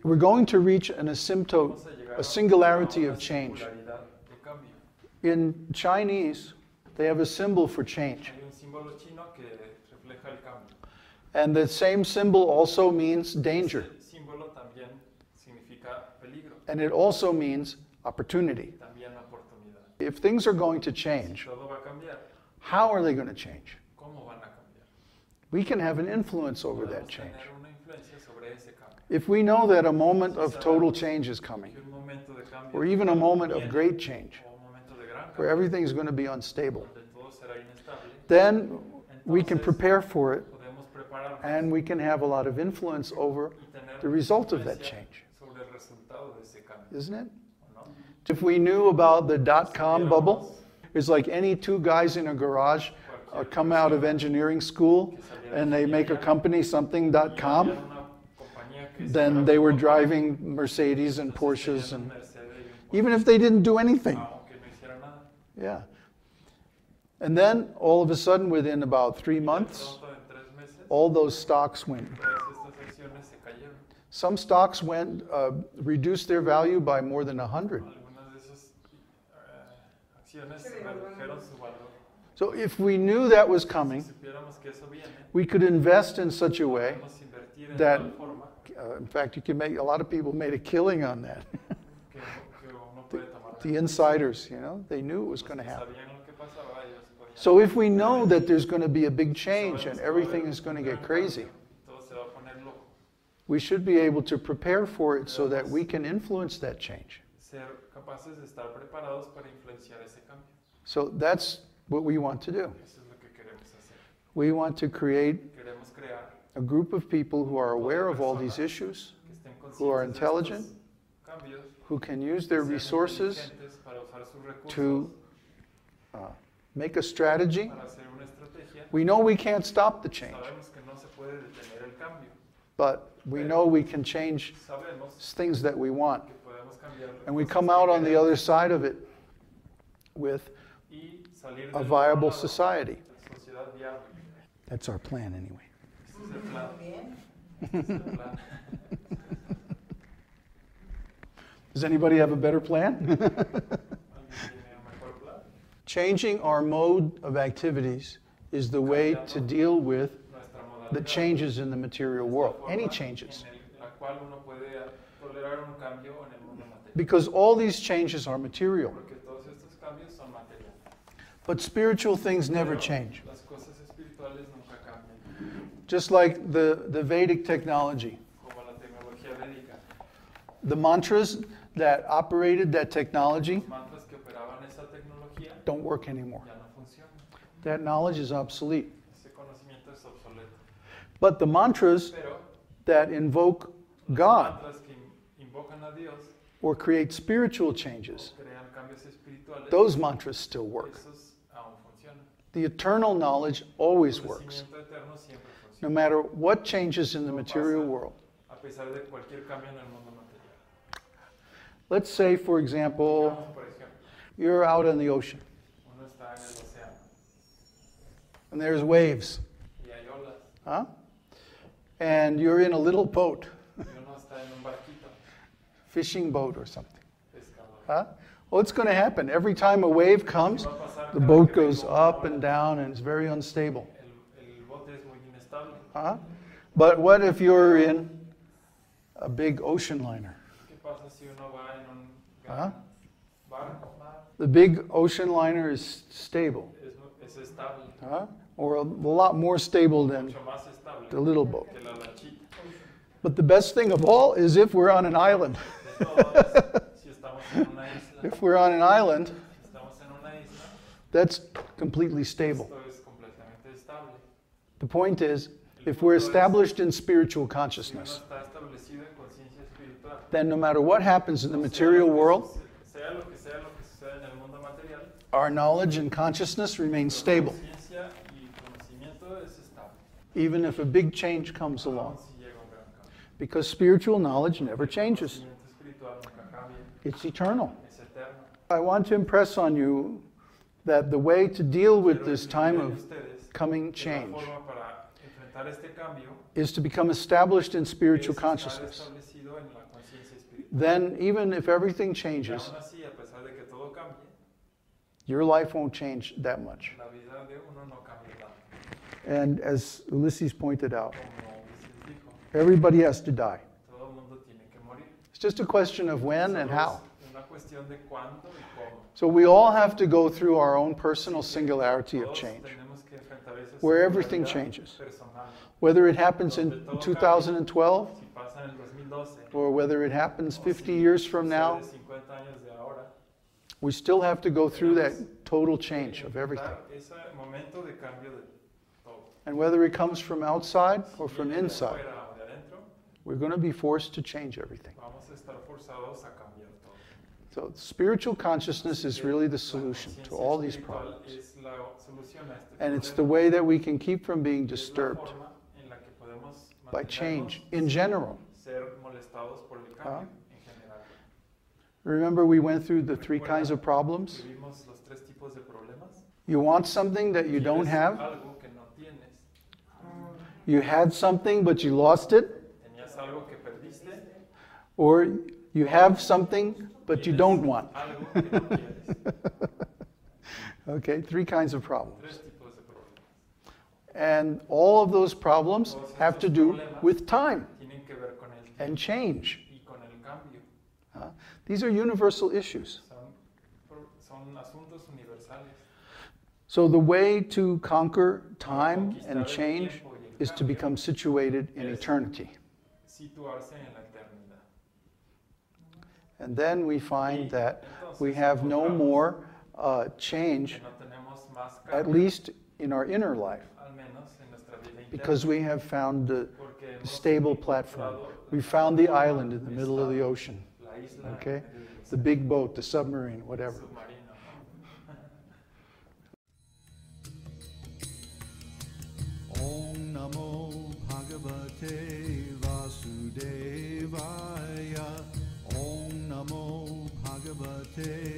We're going to reach an asymptote, a singularity of change. In Chinese, they have a symbol for change. And the same symbol also means danger. And it also means opportunity. If things are going to change, how are they going to change? We can have an influence over that change. If we know that a moment of total change is coming, or even a moment of great change, where everything is going to be unstable, then we can prepare for it, and we can have a lot of influence over the result of that change. Isn't it? If we knew about the dot-com bubble, it's like any two guys in a garage come out of engineering school and they make a company, something.com, then they were driving Mercedes and Porsches, and even if they didn't do anything. Yeah. And then all of a sudden, within about 3 months, all those stocks went. Some stocks went, reduced their value by more than 100. So if we knew that was coming, we could invest in such a way that, in fact, you can make, a lot of people made a killing on that. The insiders, you know, they knew it was going to happen. So if we know that there's going to be a big change and everything is going to get crazy, we should be able to prepare for it so that we can influence that change. So that's what we want to do. We want to create a group of people who are aware of all these issues, who are intelligent, who can use their resources to make a strategy. We know we can't stop the change, but we know we can change things that we want. And we come out on the other side of it with a viable society. That's our plan anyway. Does anybody have a better plan? Changing our mode of activities is the way to deal with the changes in the material world. Any changes. Because all these changes are material. But spiritual things never change. Just like the Vedic technology. The mantras that operated that technology don't work anymore. That knowledge is obsolete. But the mantras that invoke God or create spiritual changes, those mantras still work. The eternal knowledge always works, no matter what changes in the material world. Let's say, for example, you're out in the ocean, and there's waves, huh? And you're in a little boat, fishing boat or something. Huh? What's going to happen? Every time a wave comes, the boat goes up and down, and it's very unstable. Huh? But what if you're in a big ocean liner? Huh? The big ocean liner is stable. Huh? Or a lot more stable than the little boat. But the best thing of all is if we're on an island. If we're on an island, that's completely stable. The point is, if we're established in spiritual consciousness, then no matter what happens in the material world, our knowledge and consciousness remain stable, even if a big change comes along. Because spiritual knowledge never changes. It's eternal. I want to impress on you that the way to deal with this time of coming change is to become established in spiritual consciousness. then even if everything changes, your life won't change that much. And as Ulysses pointed out, everybody has to die. It's just a question of when and how. So we all have to go through our own personal singularity of change, where everything changes. Whether it happens in 2012, or whether it happens 50 years from now, we still have to go through that total change of everything. And whether it comes from outside or from inside, we're going to be forced to change everything. So spiritual consciousness is really the solution to all these problems. And it's the way that we can keep from being disturbed by change in general. Remember we went through the 3 kinds of problems? You want something that you don't have. You had something but you lost it. Or you have something but you don't want. Okay, 3 kinds of problems. And all of those problems have to do with time and change. These are universal issues. So the way to conquer time and change is to become situated in eternity. And then we find that we have no more change, at least in our inner life, because we have found the stable platform. We found the island in the middle of the ocean, okay? The big boat, the submarine, whatever. Om Namo Bhagavate Vasudevaya. Om Namo Bhagavate